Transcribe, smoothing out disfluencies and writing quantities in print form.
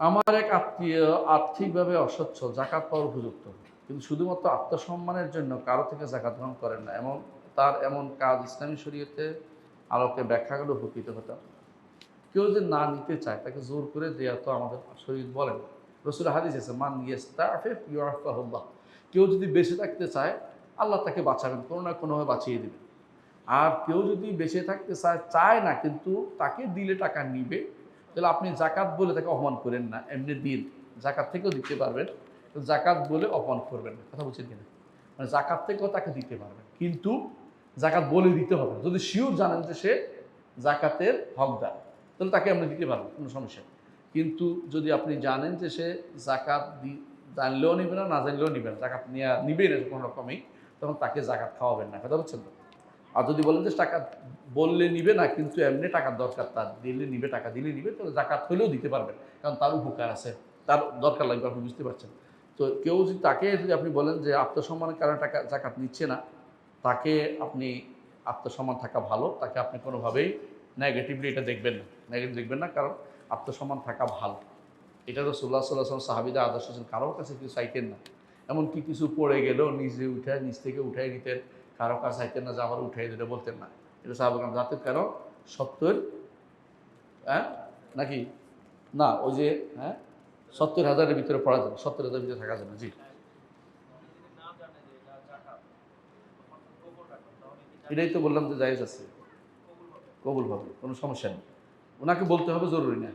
আমার এক আত্মীয় আর্থিকভাবে অসচ্ছল, জাকাত পাওয়ার উপযুক্ত। কিন্তু শুধুমাত্র আত্মসম্মানের জন্য কারো থেকে জাকাত গ্রহণ করেন না। তার এমন কাজ ইসলামী শরীয়তের আলোকে ব্যাখ্যা করে উপকৃত হতাম। কেউ যদি না নিতে চায় তাকে জোর করে দেওয়া তো আমাদের শরীর বলেন। রসুল হাদিস আছে, মান ইস্তাআফিফ ইউআফাহুল্লাহ। কেউ যদি বেঁচে থাকতে চায় আল্লাহ তাকে বাঁচাবেন, কোনো না কোনোভাবে বাঁচিয়ে দেবেন। আর কেউ যদি বেঁচে থাকতে চায় না কিন্তু তাকে দিলে টাকা নিবে, তাহলে আপনি জাকাত বলে তাকে অপমান করেন না, এমনি দিন। জাকাত থেকেও দিতে পারবেন, জাকাত বলে অপমান করবেন না। কথা বলছেন কিনা? মানে জাকাত থেকেও তাকে দিতে পারবেন, কিন্তু জাকাত বলে দিতে হবে। যদি শিওর জানেন যে সে জাকাতের হকদার, তাহলে তাকে আপনি দিতে পারবেন, কোনো সমস্যা নেই। কিন্তু যদি আপনি জানেন যে সে জাকাত জানলেও নিবে না, না জানলেও নিবে না, জাকাত নিবেই না কোনো রকমই, তখন তাকে জাকাত খাওয়াবেন না। কথা বলছেন তো? আর যদি বলেন যে টাকা বললে নিবে না, কিন্তু এমনি টাকার দরকার, তার দিলে নিবে, টাকা দিলে নিবে, তাহলে জাকাত হলেও দিতে পারবেন, কারণ তার উপকার আছে, তার দরকার লাগবে, আপনি বুঝতে পারছেন। তো কেউ যদি যদি আপনি বলেন যে আত্মসম্মানের কারণে টাকা জাকাত নিচ্ছে না, তাকে আপনি আত্মসম্মান থাকা ভালো, তাকে আপনি কোনোভাবেই নেগেটিভলি এটা দেখবেন না, নেগেটিভ দেখবেন না, কারণ আত্মসম্মান থাকা ভালো। এটা রাসূলুল্লাহ সাল্লাল্লাহু আলাইহি ওয়াসাল্লাম সাহাবীদের আদর্শ ছিলেন, কারোর কাছে কিছু চাইতেন না। এমনকি কিছু পড়ে গেলেও নিচ থেকে উঠাই নিতেন, কারো কাছে চাইতেন না যে আমার উঠাই দিতে, বলতেন না। এটা সাহাবাগণ জানতেন, কেন? সত্তর, হ্যাঁ নাকি না, ওই যে, হ্যাঁ, 70,000-এর ভিতরে পড়া যাবে, 70,000-এর ভিতরে থাকা যাবে। জি, এটাই তো বললাম যে জায়েজ আছে, কবুল হবে, কোনো সমস্যা নেই। ওনাকে বলতে হবে, জরুরি না।